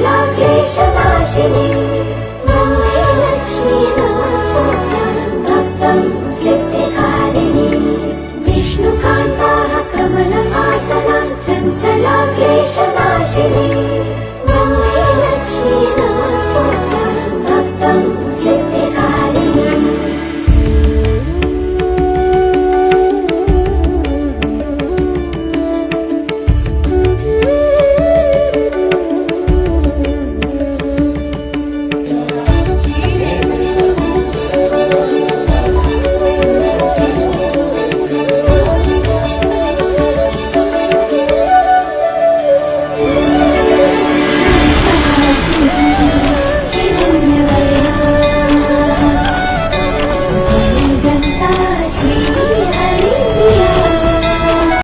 चञ्चला क्लेशनाशिनी वन्दे लक्ष्मी नमस्तुभ्यं भक्तं सिद्धिकारिणी विष्णुकान्ताः कमलहासना चञ्चला क्लेशनाशिनी